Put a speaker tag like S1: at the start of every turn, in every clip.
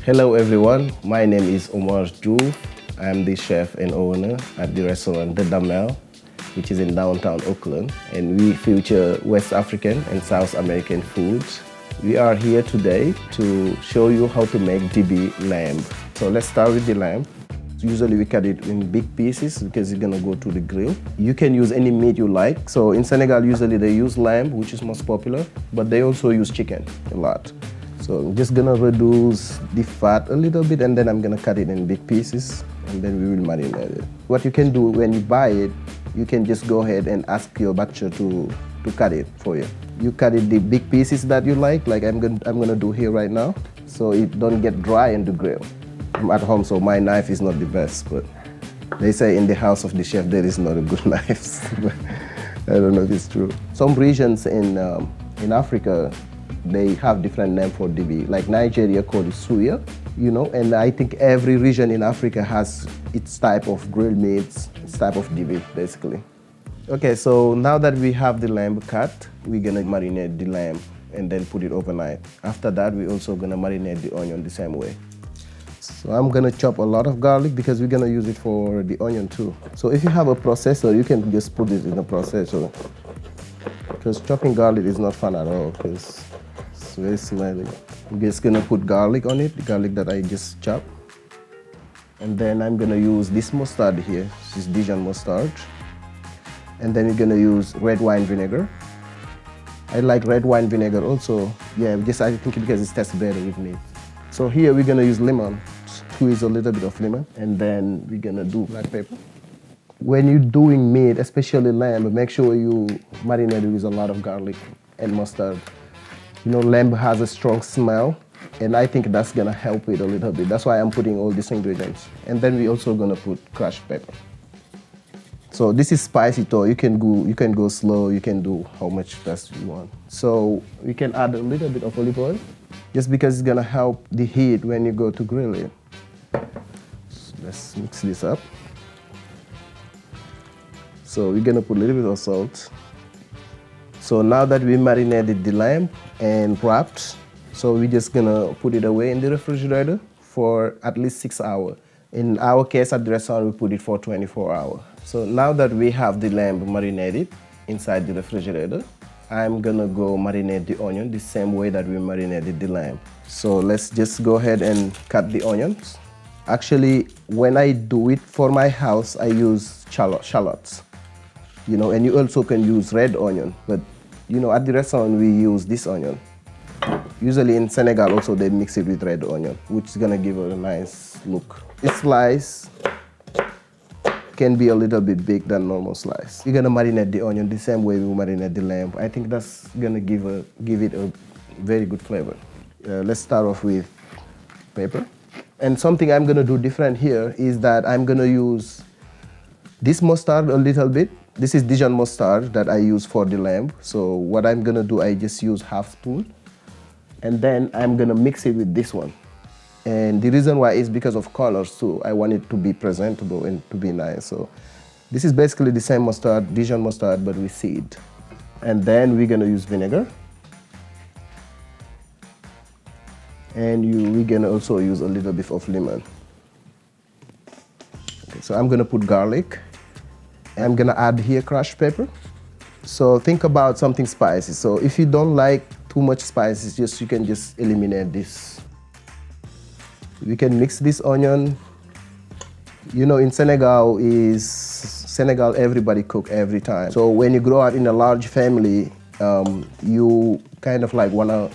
S1: Hello everyone, my name is Omar Diouf. I am the chef and owner at the restaurant The Damel, which is in downtown Auckland, and we feature West African and South American foods. We are here today to show you how to make Dibi lamb. So let's start with the lamb. Usually we cut it in big pieces because it's gonna go to the grill. You can use any meat you like. So in Senegal, usually they use lamb, which is most popular, but they also use chicken a lot. So I'm just gonna reduce the fat a little bit, and then I'm gonna cut it in big pieces, and then we will marinate it. What you can do when you buy it, you can just go ahead and ask your butcher to cut it for you. You cut it the big pieces that you like I'm gonna do here right now, so it don't get dry in the grill. I'm at home, so my knife is not the best, but they say in the house of the chef there is not a good knife. I don't know if it's true. Some regions in Africa, they have different name for Dibi. Like Nigeria called it suya, and I think every region in Africa has its type of grilled meats, its type of Dibi, basically. Okay, so now that we have the lamb cut, we're gonna marinate the lamb and then put it overnight. After that, we're also gonna marinate the onion the same way. So I'm gonna chop a lot of garlic because we're gonna use it for the onion too. So if you have a processor, you can just put it in a processor. Because chopping garlic is not fun at all, because it's very smelly. I'm just gonna put garlic on it, the garlic that I just chopped. And then I'm gonna use this mustard here, this is Dijon mustard. And then we're gonna use red wine vinegar. I like red wine vinegar also. Yeah, I think because it tastes better with meat. So here we're gonna use lemon, squeeze a little bit of lemon, and then we're gonna do black pepper. When you're doing meat, especially lamb, make sure you marinate it with a lot of garlic and mustard. Lamb has a strong smell, and I think that's gonna help it a little bit. That's why I'm putting all these ingredients. And then we're also gonna put crushed pepper. So this is spicy too. You can go slow, you can do how much fast you want. So we can add a little bit of olive oil, just because it's gonna help the heat when you go to grill it. So let's mix this up. So we're gonna put a little bit of salt. So now that we marinated the lamb and wrapped, so we're just gonna put it away in the refrigerator for at least 6 hours. In our case at the restaurant, we put it for 24 hours. So now that we have the lamb marinated inside the refrigerator, I'm gonna go marinate the onion the same way that we marinated the lamb. So let's just go ahead and cut the onions. Actually, when I do it for my house, I use shallots. And you also can use red onion, but at the restaurant we use this onion. Usually in Senegal also they mix it with red onion, which is gonna give it a nice look. This slice can be a little bit big than normal slice. You're gonna marinate the onion the same way we marinate the lamb. I think that's gonna give it a very good flavor. Let's start off with pepper. And something I'm gonna do different here is that I'm gonna use this mustard a little bit. This is Dijon mustard that I use for the lamb. So what I'm gonna do, I just use half spoon, and then I'm gonna mix it with this one. And the reason why is because of colors too. I want it to be presentable and to be nice. So this is basically the same mustard, Dijon mustard, but with seed. And then we're gonna use vinegar. And we're gonna also use a little bit of lemon. Okay, so I'm gonna put garlic. I'm gonna add here crushed pepper. So think about something spicy. So if you don't like too much spices, you can just eliminate this. We can mix this onion. In Senegal, everybody cook every time. So when you grow up in a large family, you kind of like wanna,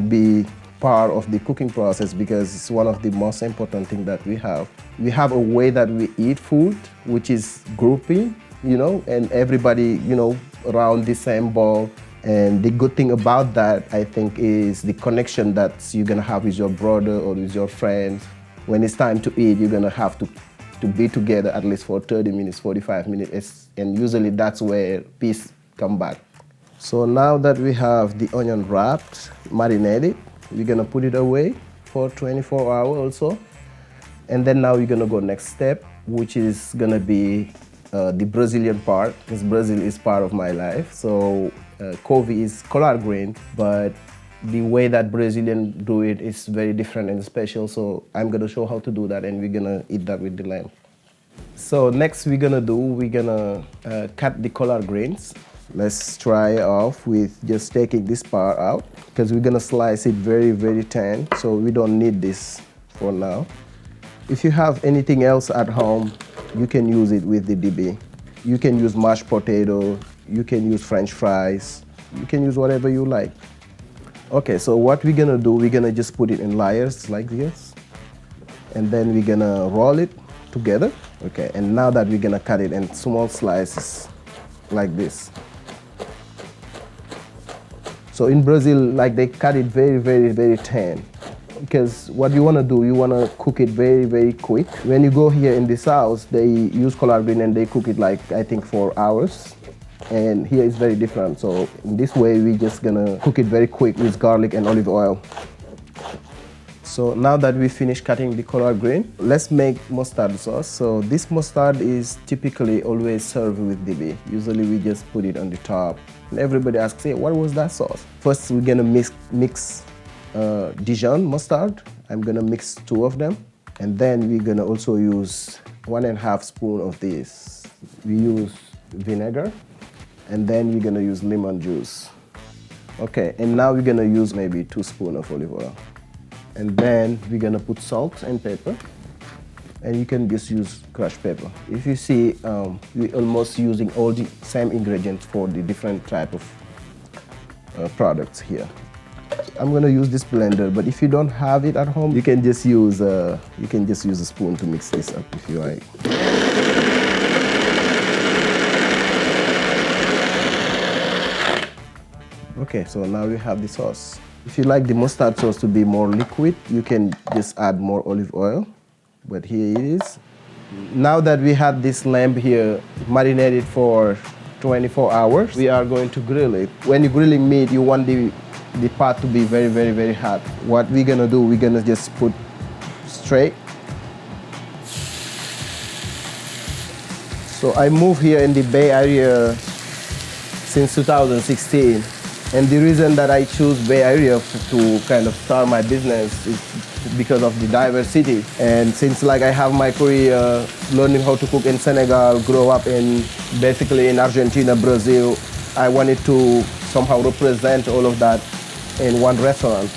S1: be part of the cooking process because it's one of the most important things that we have. We have a way that we eat food, which is grouping, and everybody, around the same bowl. And the good thing about that, I think, is the connection that you're gonna have with your brother or with your friends. When it's time to eat, you're gonna have to be together at least for 30 minutes, 45 minutes, and usually that's where peace come back. So now that we have the onion wrapped, marinated, we're gonna put it away for 24 hours also. And then now we're gonna go next step, which is gonna be the Brazilian part, because Brazil is part of my life. So couve is collard green, but the way that Brazilian do it is very different and special. So I'm gonna show how to do that, and we're gonna eat that with the lamb. So next we're gonna cut the collard greens. Let's try off with just taking this part out, because we're gonna slice it very, very thin. So we don't need this for now. If you have anything else at home, you can use it with the Dibi. You can use mashed potato, you can use French fries, you can use whatever you like. Okay, so what we're gonna do, we're gonna just put it in layers like this, and then we're gonna roll it together. Okay, and now that we're gonna cut it in small slices like this. So in Brazil, like, they cut it very, very, very thin, because what you wanna do, you wanna cook it very, very quick. When you go here in this house, they use collard green and they cook it like, I think, 4 hours. And here it's very different. So in this way, we're just gonna cook it very quick with garlic and olive oil. So now that we finished cutting the collard green, let's make mustard sauce. So this mustard is typically always served with Dibi. Usually we just put it on the top. And everybody asks, hey, what was that sauce? First, we're gonna mix Dijon mustard. I'm gonna mix 2 of them. And then we're gonna also use 1.5 spoon of this. We use vinegar. And then we're gonna use lemon juice. Okay, and now we're gonna use maybe 2 spoons of olive oil. And then we're gonna put salt and pepper. And you can just use crushed pepper. If you see, we're almost using all the same ingredients for the different type of products here. I'm gonna use this blender, but if you don't have it at home, you can just use a spoon to mix this up if you like. Okay, so now we have the sauce. If you like the mustard sauce to be more liquid, you can just add more olive oil. But here it is. Now that we had this lamb here marinated for 24 hours, we are going to grill it. When you're grilling meat, you want the part to be very, very, very hot. What we're gonna do, we're gonna just put straight. So I moved here in the Bay Area since 2016. And the reason that I choose Bay Area to kind of start my business is because of the diversity. And since like I have my career learning how to cook in Senegal, grow up basically in Argentina, Brazil, I wanted to somehow represent all of that in one restaurant.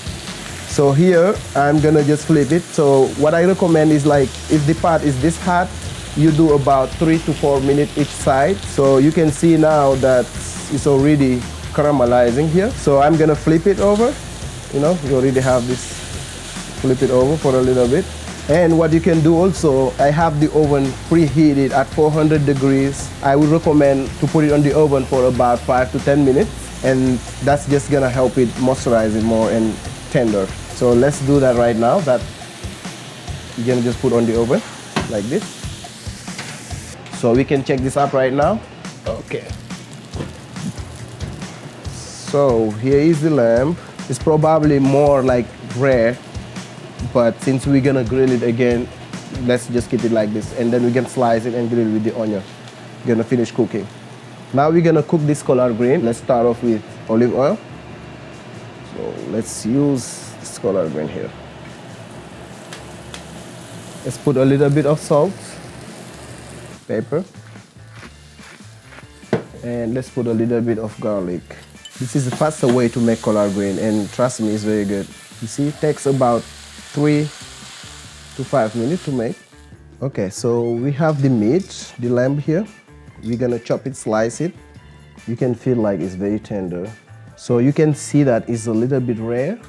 S1: So here, I'm gonna just flip it. So what I recommend is, like, if the pot is this hot, you do about 3 to 4 minutes each side. So you can see now that it's already caramelizing here. So I'm gonna flip it over. You know, you already have this. Flip it over for a little bit. And what you can do also, I have the oven preheated at 400 degrees. I would recommend to put it on the oven for about 5 to 10 minutes. And that's just gonna help it moisturize it more and tender. So let's do that right now. That you're gonna just put on the oven like this. So we can check this up right now. Okay. So here is the lamb. It's probably more like rare, but since we're gonna grill it again, let's just keep it like this. And then we can slice it and grill it with the onion. We're gonna finish cooking. Now we're gonna cook this collard green. Let's start off with olive oil. So let's use this collard green here. Let's put a little bit of salt, pepper, and let's put a little bit of garlic. This is the faster way to make collard green, and trust me, it's very good. You see, it takes about 3 to 5 minutes to make. Okay, so we have the meat, the lamb here. We're gonna chop it, slice it. You can feel like it's very tender. So you can see that it's a little bit rare,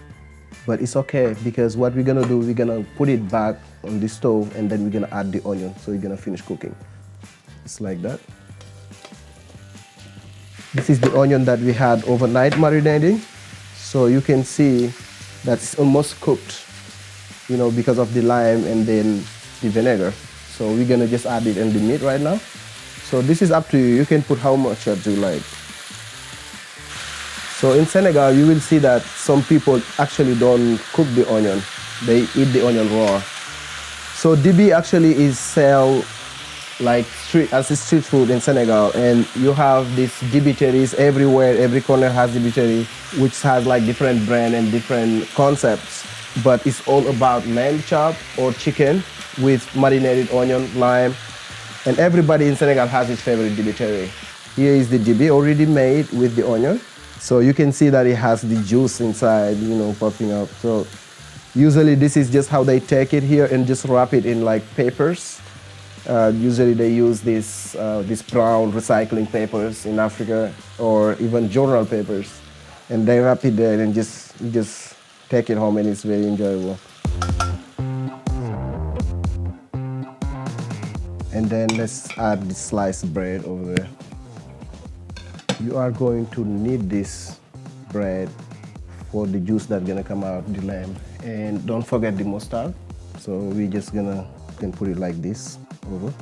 S1: but it's okay, because what we're gonna do, we're gonna put it back on the stove, and then we're gonna add the onion. So we're gonna finish cooking. It's like that. This is the onion that we had overnight marinating. So you can see that it's almost cooked, you know, because of the lime and then the vinegar. So we're gonna just add it in the meat right now. So this is up to you. You can put how much that you like. So in Senegal, you will see that some people actually don't cook the onion. They eat the onion raw. So Dibi actually is sell like street food in Senegal, and you have these dibiteries everywhere. Every corner has dibitery, which has like different brand and different concepts. But it's all about lamb chop or chicken with marinated onion, lime, and everybody in Senegal has his favorite dibitery. Here is the dibi already made with the onion. So you can see that it has the juice inside, you know, popping up. So usually this is just how they take it here and just wrap it in like papers. Usually they use this brown recycling papers in Africa, or even journal papers, and they wrap it there and you just take it home, and it's very enjoyable. And then let's add the sliced bread over there. You are going to knead this bread for the juice that's gonna come out the lamb. And don't forget the mustard. So we're just gonna can put it like this over.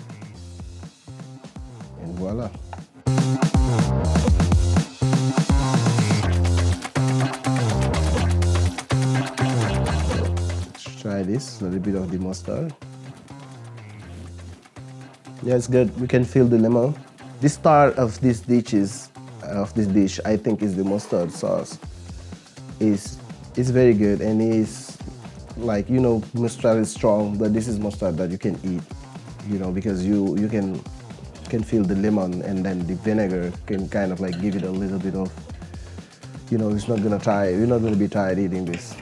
S1: And voila. Let's try this, a little bit of the mustard. Yeah, it's good. We can feel the lemon. The star of this dish, I think, is the mustard sauce. It's very good, and it's like, you know, mustard is strong, but this is mustard that you can eat, you know, because you can feel the lemon, and then the vinegar can kind of like give it a little bit of, you know, you're not gonna be tired eating this.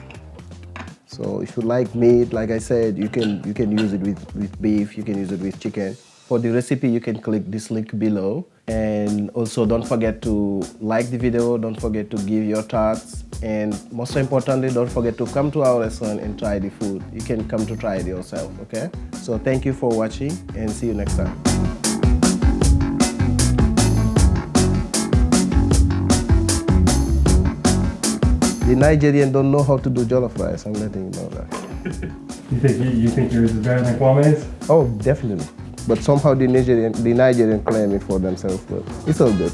S1: So if you like meat, like I said, you can use it with beef, you can use it with chicken. For the recipe, you can click this link below. And also don't forget to like the video, don't forget to give your thoughts, and most importantly, don't forget to come to our restaurant and try the food. You can come to try it yourself, okay? So thank you for watching, and see you next time. The Nigerian don't know how to do jollof rice, I'm letting you know that.
S2: You think yours is better than Kwame's?
S1: Oh, definitely. But somehow the Nigerian claim it for themselves, but it's all good.